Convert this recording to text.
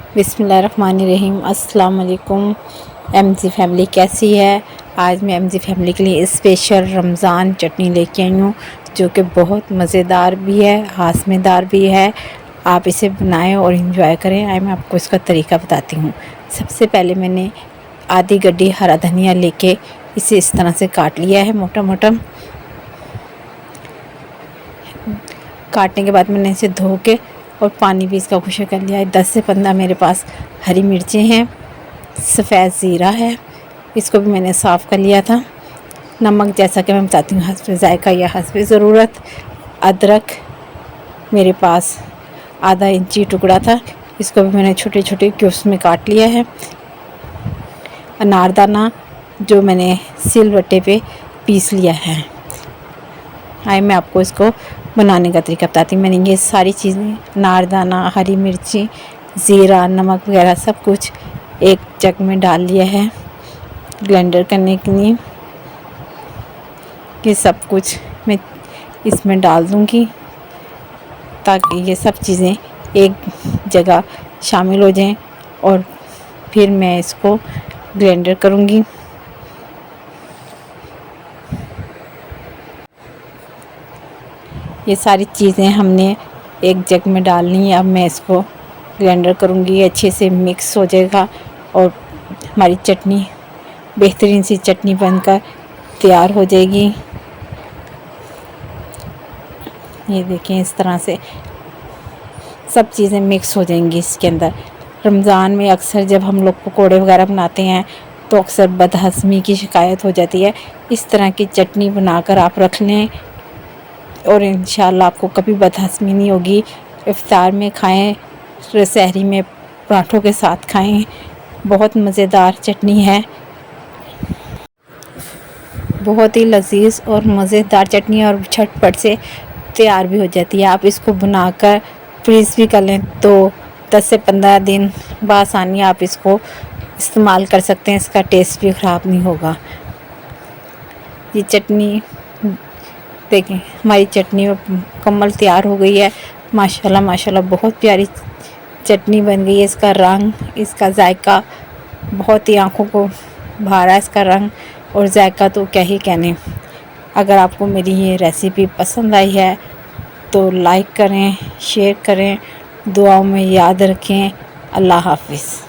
बिस्मिल्लाहिर्रहमानिर्रहीम। अस्सलाम वालेकुम। एमजी फैमिली कैसी है? आज मैं एमजी फैमिली के लिए स्पेशल रमज़ान चटनी लेके आई हूँ, जो कि बहुत मज़ेदार भी है, हाज़मेदार भी है। आप इसे बनाएं और इन्जॉय करें। आइए मैं आपको इसका तरीका बताती हूँ। सबसे पहले मैंने आधी गड्डी हरा धनिया लेके इसे इस तरह से काट लिया है मोटा मोटा। काटने के बाद मैंने इसे धो के और पानी भी इसका खुशक कर लिया है। 10 से 15 मेरे पास हरी मिर्चें हैं, सफ़ेद ज़ीरा है, इसको भी मैंने साफ़ कर लिया था। नमक जैसा कि मैं बताती हूँ हस्बे ज़ायका या हस्बे ज़रूरत। अदरक मेरे पास आधा इंची टुकड़ा था, इसको भी मैंने छोटे छोटे क्यूब्स में काट लिया है। अनारदाना जो मैंने सिलबट्टे पे पीस लिया है। आइए मैं आपको इसको बनाने का तरीका बताती हूँ। मैंने ये सारी चीज़ें अनारदाना, हरी मिर्ची, ज़ीरा, नमक वगैरह सब कुछ एक जग में डाल लिया है ब्लेंडर करने के लिए। ये सब कुछ मैं इसमें डाल दूँगी ताकि ये सब चीज़ें एक जगह शामिल हो जाएं और फिर मैं इसको ब्लेंडर करूँगी। ये सारी चीज़ें हमने एक जग में डालनी है। अब मैं इसको ब्लेंडर करूँगी, अच्छे से मिक्स हो जाएगा और हमारी चटनी बेहतरीन सी चटनी बनकर तैयार हो जाएगी। ये देखें, इस तरह से सब चीज़ें मिक्स हो जाएंगी इसके अंदर। रमज़ान में अक्सर जब हम लोग पकोड़े वगैरह बनाते हैं तो अक्सर बदहज़मी की शिकायत हो जाती है। इस तरह की चटनी बनाकर आप रख लें और इंशाल्लाह आपको कभी बदहज़मी नहीं होगी। इफ्तार में खाएं, सहरी में पराठों के साथ खाएं। बहुत मज़ेदार चटनी है, बहुत ही लजीज और मज़ेदार चटनी और झटपट से तैयार भी हो जाती है। आप इसको बनाकर फ्रीज़ भी कर लें तो 10 से 15 दिन बआसानी आप इसको इस्तेमाल कर सकते हैं। इसका टेस्ट भी ख़राब नहीं होगा। ये चटनी देखें, हमारी चटनी मुकम्मल तैयार हो गई है। माशाल्लाह माशाल्लाह बहुत प्यारी चटनी बन गई है। इसका रंग, इसका जायका बहुत ही आँखों को भा रहा है। इसका रंग और जायका तो क्या ही कहने। अगर आपको मेरी ये रेसिपी पसंद आई है तो लाइक करें, शेयर करें, दुआओं में याद रखें। अल्लाह हाफ़िज़।